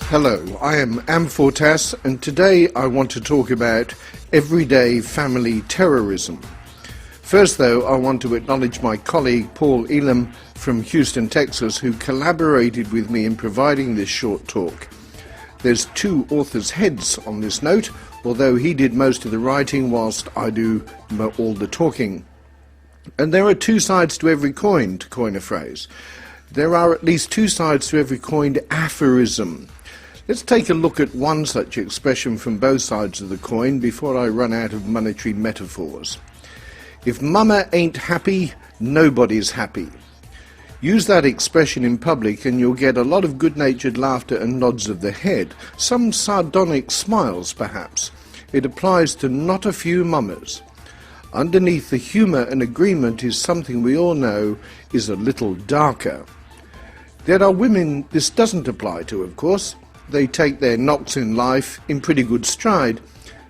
Hello, I am Amfortas, and today I want to talk about everyday family terrorism. First though, I want to acknowledge my colleague Paul Elam from Houston, Texas, who collaborated with me in providing this short talk. There's two authors' heads on this note, although he did most of the writing whilst I do all the talking. And there are two sides to every coin, to coin a phrase. There are at least two sides to every coined aphorism. Let's take a look at one such expression from both sides of the coin before I run out of monetary metaphors. If mama ain't happy, nobody's happy. Use that expression in public and you'll get a lot of good-natured laughter and nods of the head, some sardonic smiles perhaps. It applies to not a few mamas. Underneath the humour and agreement is something we all know is a little darker. There are women this doesn't apply to, of course. They take their knocks in life in pretty good stride,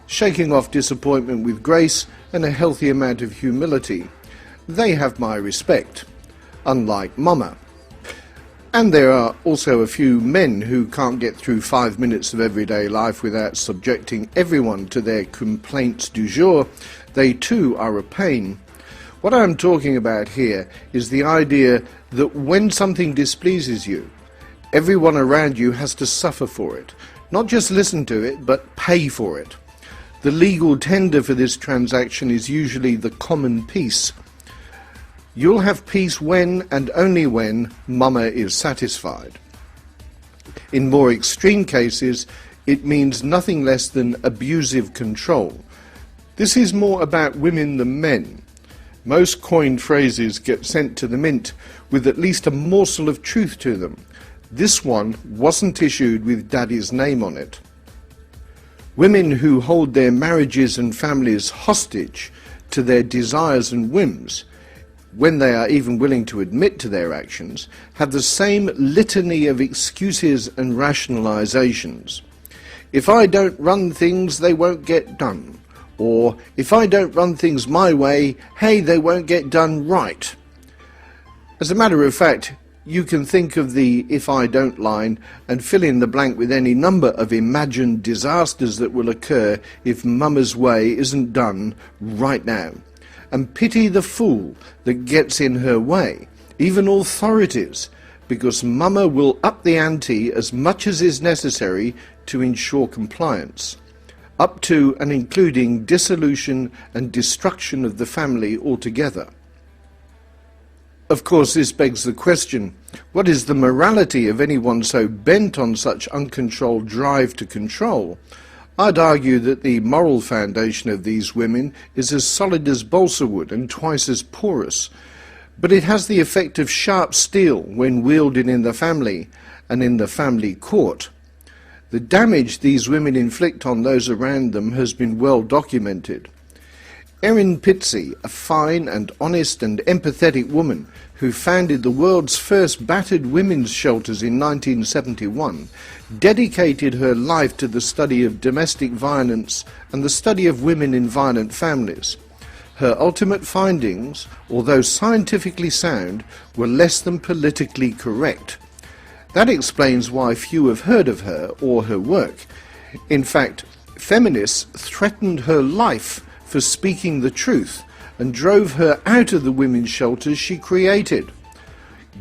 shaking off disappointment with grace and a healthy amount of humility. They have my respect, unlike mama. And there are also a few men who can't get through 5 minutes of everyday life without subjecting everyone to their complaints du jour. They too are a pain. What I'm talking about here is the idea that when something displeases you, everyone around you has to suffer for it. Not just listen to it, but pay for it. The legal tender for this transaction is usually the common peace. You'll have peace when and only when mama is satisfied. In more extreme cases, it means nothing less than abusive control. This is more about women than men. Most coined phrases get sent to the mint with at least a morsel of truth to them. This one wasn't issued with Daddy's name on it. Women who hold their marriages and families hostage to their desires and whims, when they are even willing to admit to their actions, have the same litany of excuses and rationalizations. If I don't run things, they won't get done. Or, if I don't run things my way, hey, they won't get done right. As a matter of fact, you can think of the "if I don't" line and fill in the blank with any number of imagined disasters that will occur if mama's way isn't done right now. And pity the fool that gets in her way, even authorities, because mama will up the ante as much as is necessary to ensure compliance, up to and including dissolution and destruction of the family altogether. Of course, this begs the question, what is the morality of anyone so bent on such uncontrolled drive to control? I'd argue that the moral foundation of these women is as solid as balsa wood and twice as porous, but it has the effect of sharp steel when wielded in the family and in the family court. The damage these women inflict on those around them has been well documented. Erin Pizzey, a fine and honest and empathetic woman who founded the world's first battered women's shelters in 1971, dedicated her life to the study of domestic violence and the study of women in violent families. Her ultimate findings, although scientifically sound, were less than politically correct. That explains why few have heard of her or her work. In fact, feminists threatened her life for speaking the truth and drove her out of the women's shelters she created.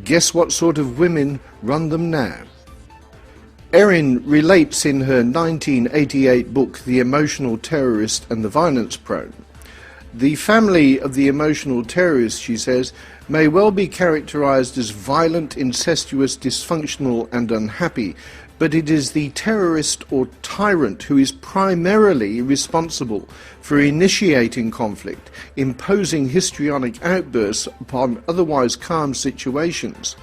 Guess what sort of women run them now? Erin relates in her 1988 book, The Emotional Terrorist and the Violence Prone. The family of the emotional terrorist, she says, may well be characterized as violent, incestuous, dysfunctional and unhappy, but it is the terrorist or tyrant who is primarily responsible for initiating conflict, imposing histrionic outbursts upon otherwise calm situations,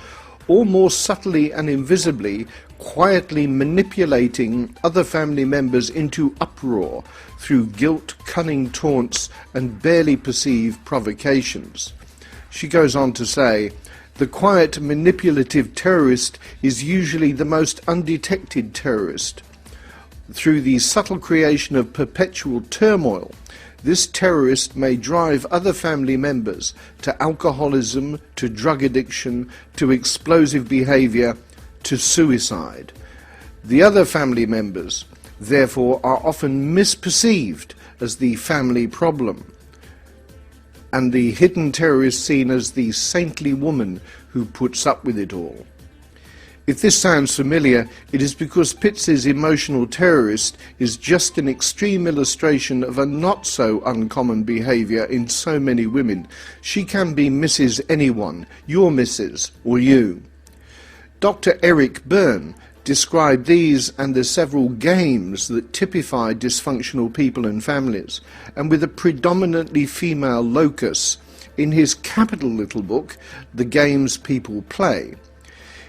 or more subtly and invisibly, quietly manipulating other family members into uproar through guilt, cunning taunts, and barely perceived provocations. She goes on to say, the quiet, manipulative terrorist is usually the most undetected terrorist. Through the subtle creation of perpetual turmoil, this terrorist may drive other family members to alcoholism, to drug addiction, to explosive behavior, to suicide. The other family members, therefore, are often misperceived as the family problem, and the hidden terrorist seen as the saintly woman who puts up with it all. If this sounds familiar, it is because Pizzey's emotional terrorist is just an extreme illustration of a not so uncommon behaviour in so many women. She can be Mrs. Anyone, your Mrs. or you. Dr. Eric Byrne described these and the several games that typify dysfunctional people and families, and with a predominantly female locus, in his capital little book, The Games People Play.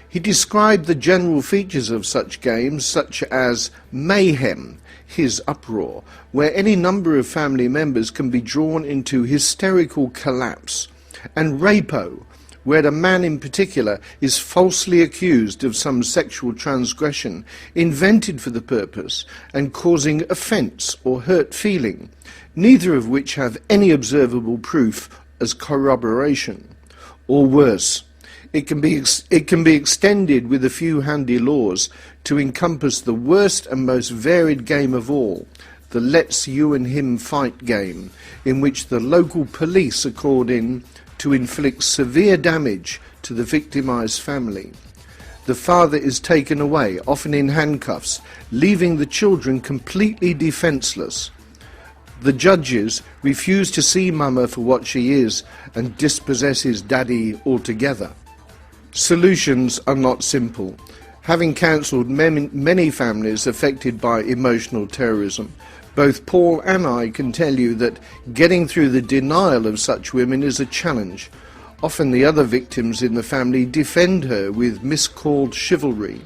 He described the general features of such games, such as mayhem, his uproar, where any number of family members can be drawn into hysterical collapse, and rapo, where a man in particular is falsely accused of some sexual transgression invented for the purpose and causing offence or hurt feeling, neither of which have any observable proof as corroboration. Or worse, it can be extended with a few handy laws to encompass the worst and most varied game of all, the let's you and him fight game, in which the local police are called in to inflict severe damage to the victimised family. The father is taken away, often in handcuffs, leaving the children completely defenceless. The judges refuse to see Mama for what she is and dispossesses Daddy altogether. Solutions are not simple. Having counselled many families affected by emotional terrorism, both Paul and I can tell you that getting through the denial of such women is a challenge. Often the other victims in the family defend her with miscalled chivalry.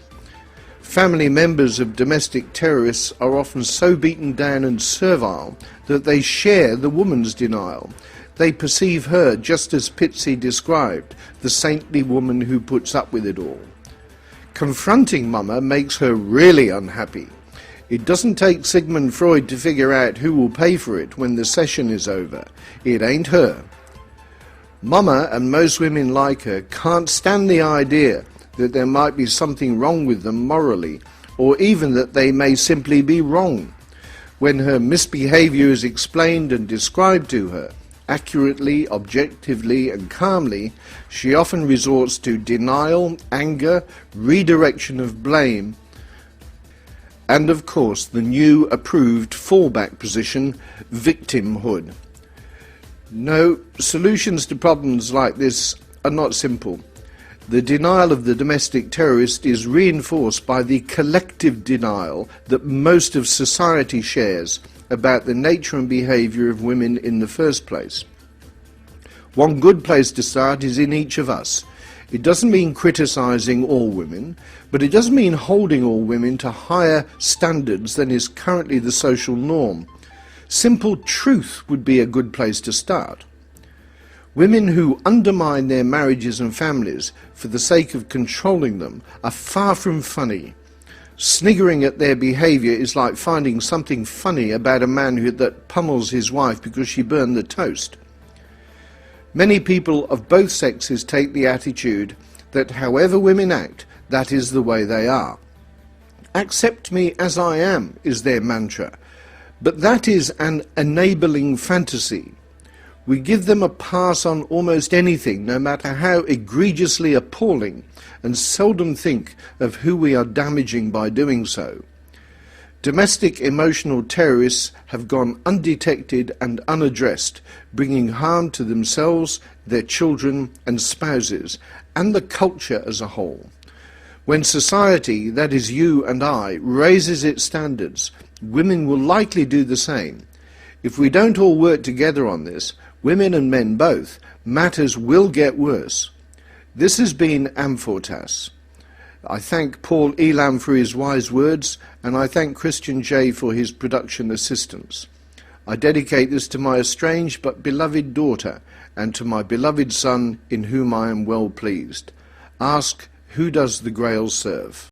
Family members of domestic terrorists are often so beaten down and servile that they share the woman's denial. They perceive her just as Pizzey described, the saintly woman who puts up with it all. Confronting Mama makes her really unhappy. It doesn't take Sigmund Freud to figure out who will pay for it when the session is over. It ain't her. Mama, and most women like her, can't stand the idea that there might be something wrong with them morally, or even that they may simply be wrong. When her misbehaviour is explained and described to her, accurately, objectively and calmly, she often resorts to denial, anger, redirection of blame, and of course the new approved fallback position, victimhood. No, solutions to problems like this are not simple. The denial of the domestic terrorist is reinforced by the collective denial that most of society shares about the nature and behaviour of women in the first place. One good place to start is in each of us. It doesn't mean criticising all women, but it does mean holding all women to higher standards than is currently the social norm. Simple truth would be a good place to start. Women who undermine their marriages and families for the sake of controlling them are far from funny. Sniggering at their behaviour is like finding something funny about a man that pummels his wife because she burned the toast. Many people of both sexes take the attitude that however women act, that is the way they are. Accept me as I am is their mantra, but that is an enabling fantasy. We give them a pass on almost anything, no matter how egregiously appalling, and seldom think of who we are damaging by doing so. Domestic emotional terrorists have gone undetected and unaddressed, bringing harm to themselves, their children and spouses, and the culture as a whole. When society, that is you and I, raises its standards, women will likely do the same. If we don't all work together on this, women and men both, matters will get worse. This has been Amfortas. I thank Paul Elam for his wise words, and I thank Christian J for his production assistance. I dedicate this to my estranged but beloved daughter, and to my beloved son, in whom I am well pleased. Ask, who does the Grail serve?